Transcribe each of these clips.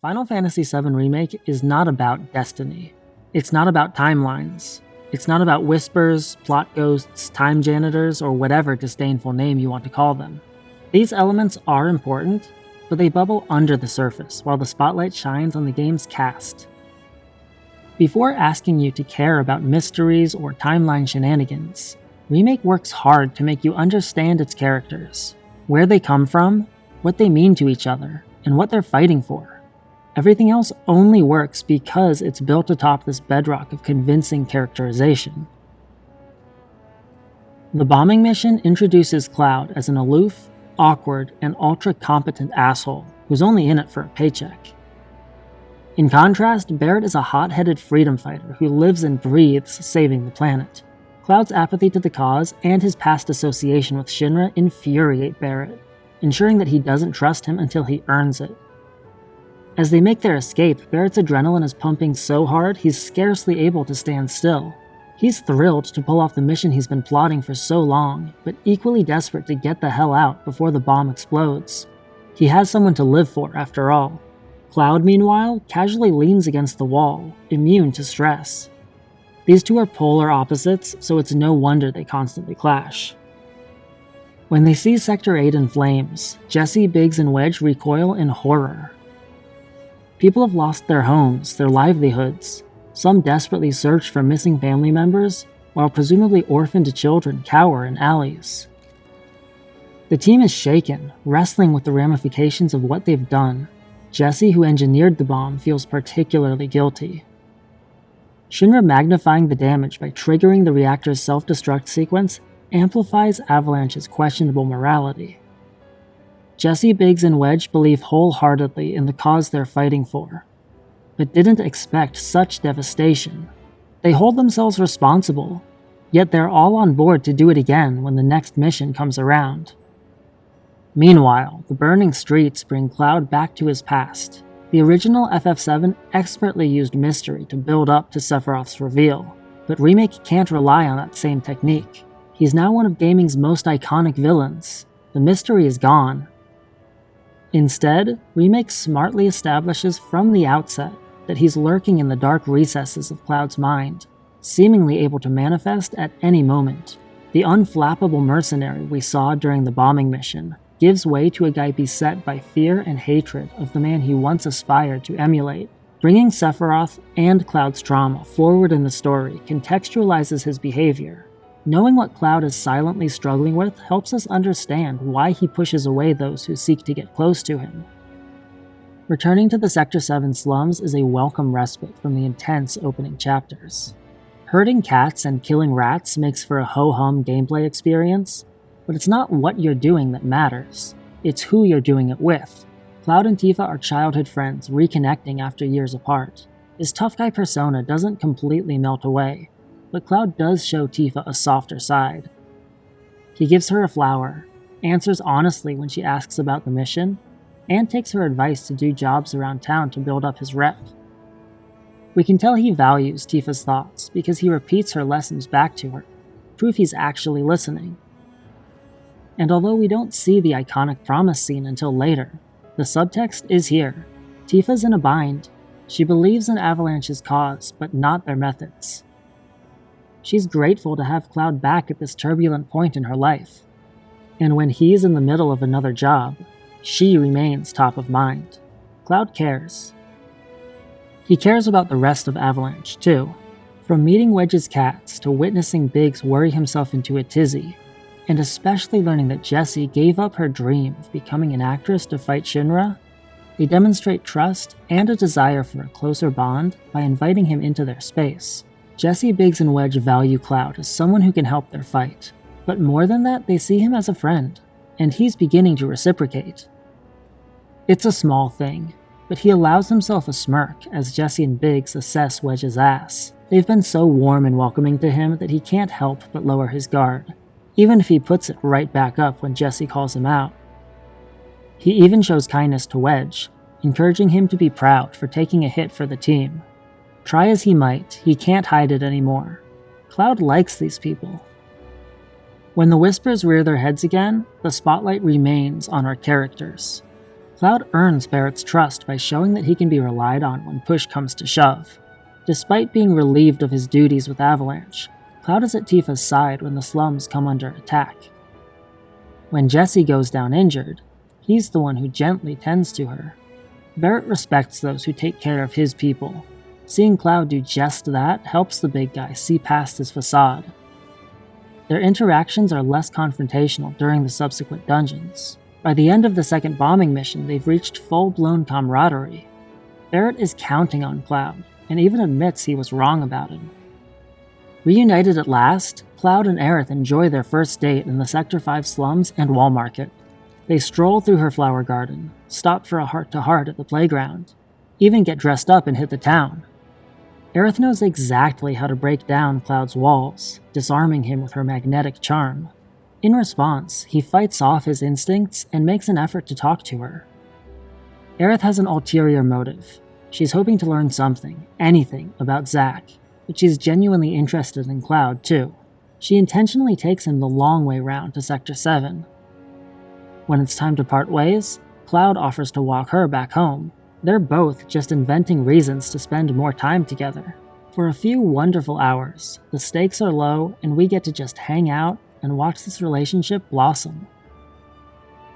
Final Fantasy VII Remake is not about destiny. It's not about timelines. It's not about whispers, plot ghosts, time janitors, or whatever disdainful name you want to call them. These elements are important, but they bubble under the surface while the spotlight shines on the game's cast. Before asking you to care about mysteries or timeline shenanigans, Remake works hard to make you understand its characters, where they come from, what they mean to each other, and what they're fighting for. Everything else only works because it's built atop this bedrock of convincing characterization. The bombing mission introduces Cloud as an aloof, awkward, and ultra-competent asshole who's only in it for a paycheck. In contrast, Barrett is a hot-headed freedom fighter who lives and breathes saving the planet. Cloud's apathy to the cause and his past association with Shinra infuriate Barrett, ensuring that he doesn't trust him until he earns it. As they make their escape, Barrett's adrenaline is pumping so hard he's scarcely able to stand still. He's thrilled to pull off the mission he's been plotting for so long, but equally desperate to get the hell out before the bomb explodes. He has someone to live for, after all. Cloud, meanwhile, casually leans against the wall, immune to stress. These two are polar opposites, so it's no wonder they constantly clash. When they see Sector 8 in flames, Jesse, Biggs, and Wedge recoil in horror. People have lost their homes, their livelihoods. Some desperately search for missing family members, while presumably orphaned children cower in alleys. The team is shaken, wrestling with the ramifications of what they've done. Jesse, who engineered the bomb, feels particularly guilty. Shinra magnifying the damage by triggering the reactor's self-destruct sequence amplifies Avalanche's questionable morality. Jesse, Biggs, and Wedge believe wholeheartedly in the cause they're fighting for, but didn't expect such devastation. They hold themselves responsible, yet they're all on board to do it again when the next mission comes around. Meanwhile, the burning streets bring Cloud back to his past. The original FF7 expertly used mystery to build up to Sephiroth's reveal, but Remake can't rely on that same technique. He's now one of gaming's most iconic villains. The mystery is gone. Instead, Remake smartly establishes from the outset that he's lurking in the dark recesses of Cloud's mind, seemingly able to manifest at any moment. The unflappable mercenary we saw during the bombing mission gives way to a guy beset by fear and hatred of the man he once aspired to emulate. Bringing Sephiroth and Cloud's trauma forward in the story contextualizes his behavior. Knowing what Cloud is silently struggling with helps us understand why he pushes away those who seek to get close to him. Returning to the Sector 7 slums is a welcome respite from the intense opening chapters. Herding cats and killing rats makes for a ho-hum gameplay experience, but it's not what you're doing that matters, it's who you're doing it with. Cloud and Tifa are childhood friends reconnecting after years apart. His tough guy persona doesn't completely melt away, but Cloud does show Tifa a softer side. He gives her a flower, answers honestly when she asks about the mission, and takes her advice to do jobs around town to build up his rep. We can tell he values Tifa's thoughts because he repeats her lessons back to her, proof he's actually listening. And although we don't see the iconic promise scene until later, the subtext is here. Tifa's in a bind. She believes in Avalanche's cause, but not their methods. She's grateful to have Cloud back at this turbulent point in her life. And when he's in the middle of another job, she remains top of mind. Cloud cares. He cares about the rest of Avalanche, too. From meeting Wedge's cats to witnessing Biggs worry himself into a tizzy, and especially learning that Jessie gave up her dream of becoming an actress to fight Shinra, they demonstrate trust and a desire for a closer bond by inviting him into their space. Jesse, Biggs, and Wedge value Cloud as someone who can help their fight, but more than that, they see him as a friend, and he's beginning to reciprocate. It's a small thing, but he allows himself a smirk as Jesse and Biggs assess Wedge's ass. They've been so warm and welcoming to him that he can't help but lower his guard, even if he puts it right back up when Jesse calls him out. He even shows kindness to Wedge, encouraging him to be proud for taking a hit for the team. Try as he might, he can't hide it anymore. Cloud likes these people. When the Whispers rear their heads again, the spotlight remains on our characters. Cloud earns Barrett's trust by showing that he can be relied on when push comes to shove. Despite being relieved of his duties with Avalanche, Cloud is at Tifa's side when the slums come under attack. When Jessie goes down injured, he's the one who gently tends to her. Barrett respects those who take care of his people. Seeing Cloud do just that helps the big guy see past his facade. Their interactions are less confrontational during the subsequent dungeons. By the end of the second bombing mission, they've reached full-blown camaraderie. Barrett is counting on Cloud, and even admits he was wrong about him. Reunited at last, Cloud and Aerith enjoy their first date in the Sector 5 slums and Wall Market. They stroll through her flower garden, stop for a heart-to-heart at the playground, even get dressed up and hit the town. Aerith knows exactly how to break down Cloud's walls, disarming him with her magnetic charm. In response, he fights off his instincts and makes an effort to talk to her. Aerith has an ulterior motive. She's hoping to learn something, anything, about Zack, but she's genuinely interested in Cloud too. She intentionally takes him the long way round to Sector 7. When it's time to part ways, Cloud offers to walk her back home. They're both just inventing reasons to spend more time together. For a few wonderful hours, the stakes are low and we get to just hang out and watch this relationship blossom.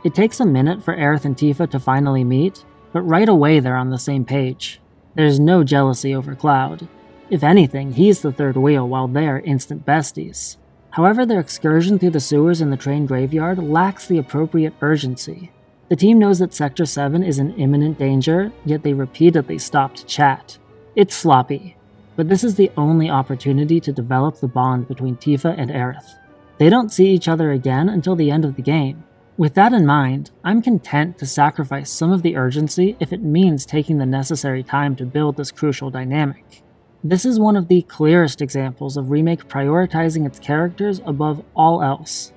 It takes a minute for Aerith and Tifa to finally meet, but right away they're on the same page. There's no jealousy over Cloud. If anything, he's the third wheel while they're instant besties. However, their excursion through the sewers in the train graveyard lacks the appropriate urgency. The team knows that Sector 7 is in imminent danger, yet they repeatedly stop to chat. It's sloppy, but this is the only opportunity to develop the bond between Tifa and Aerith. They don't see each other again until the end of the game. With that in mind, I'm content to sacrifice some of the urgency if it means taking the necessary time to build this crucial dynamic. This is one of the clearest examples of Remake prioritizing its characters above all else.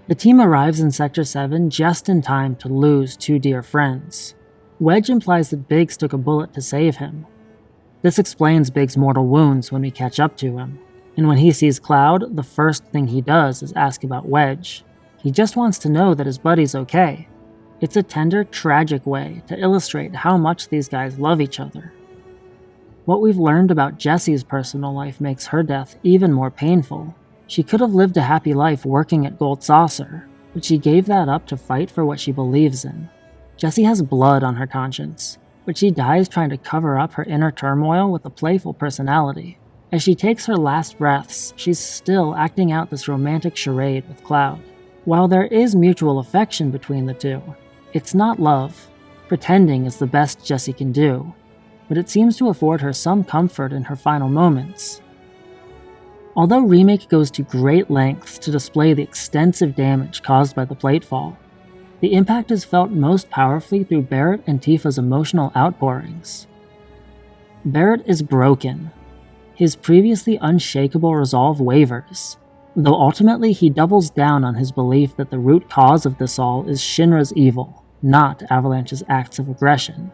The team arrives in Sector 7 just in time to lose two dear friends. Wedge implies that Biggs took a bullet to save him. This explains Biggs' mortal wounds when we catch up to him, and when he sees Cloud, the first thing he does is ask about Wedge. He just wants to know that his buddy's okay. It's a tender, tragic way to illustrate how much these guys love each other. What we've learned about Jessie's personal life makes her death even more painful. She could have lived a happy life working at Gold Saucer, but she gave that up to fight for what she believes in. Jessie has blood on her conscience, but she dies trying to cover up her inner turmoil with a playful personality. As she takes her last breaths, she's still acting out this romantic charade with Cloud. While there is mutual affection between the two, it's not love. Pretending is the best Jessie can do, but it seems to afford her some comfort in her final moments. Although Remake goes to great lengths to display the extensive damage caused by the platefall, the impact is felt most powerfully through Barrett and Tifa's emotional outpourings. Barrett is broken. His previously unshakable resolve wavers, though ultimately he doubles down on his belief that the root cause of this all is Shinra's evil, not Avalanche's acts of aggression.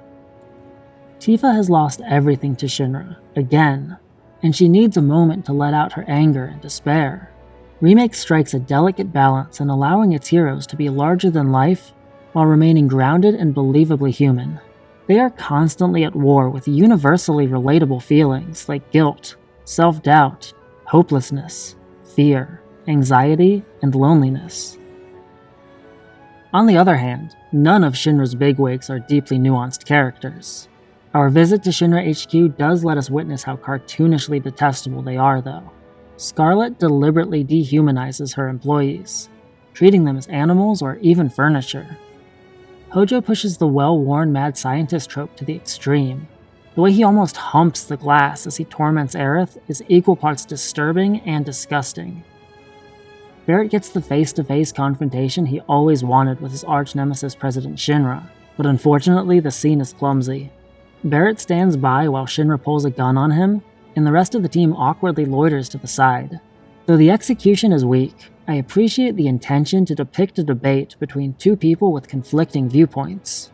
Tifa has lost everything to Shinra, again, and she needs a moment to let out her anger and despair. Remake strikes a delicate balance in allowing its heroes to be larger than life while remaining grounded and believably human. They are constantly at war with universally relatable feelings like guilt, self-doubt, hopelessness, fear, anxiety, and loneliness. On the other hand, none of Shinra's bigwigs are deeply nuanced characters. Our visit to Shinra HQ does let us witness how cartoonishly detestable they are, though. Scarlet deliberately dehumanizes her employees, treating them as animals or even furniture. Hojo pushes the well-worn mad scientist trope to the extreme. The way he almost humps the glass as he torments Aerith is equal parts disturbing and disgusting. Barrett gets the face-to-face confrontation he always wanted with his arch-nemesis President Shinra, but unfortunately the scene is clumsy. Barrett stands by while Shinra pulls a gun on him, and the rest of the team awkwardly loiters to the side. Though the execution is weak, I appreciate the intention to depict a debate between two people with conflicting viewpoints.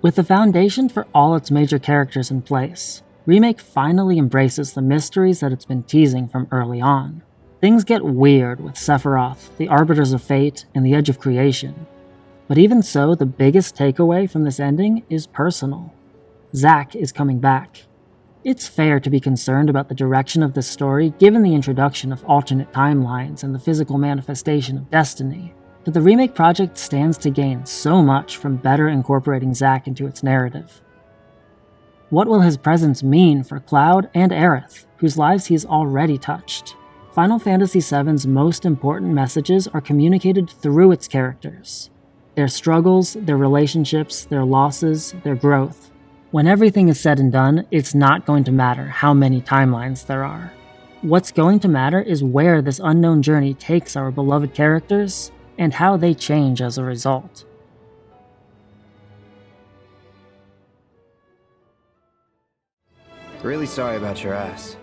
With the foundation for all its major characters in place, Remake finally embraces the mysteries that it's been teasing from early on. Things get weird with Sephiroth, the Arbiters of Fate, and the Edge of Creation. But even so, the biggest takeaway from this ending is personal. Zack is coming back. It's fair to be concerned about the direction of this story given the introduction of alternate timelines and the physical manifestation of destiny, but the remake project stands to gain so much from better incorporating Zack into its narrative. What will his presence mean for Cloud and Aerith, whose lives he's already touched? Final Fantasy VII's most important messages are communicated through its characters. Their struggles, their relationships, their losses, their growth. When everything is said and done, it's not going to matter how many timelines there are. What's going to matter is where this unknown journey takes our beloved characters, and how they change as a result. Really sorry about your ass.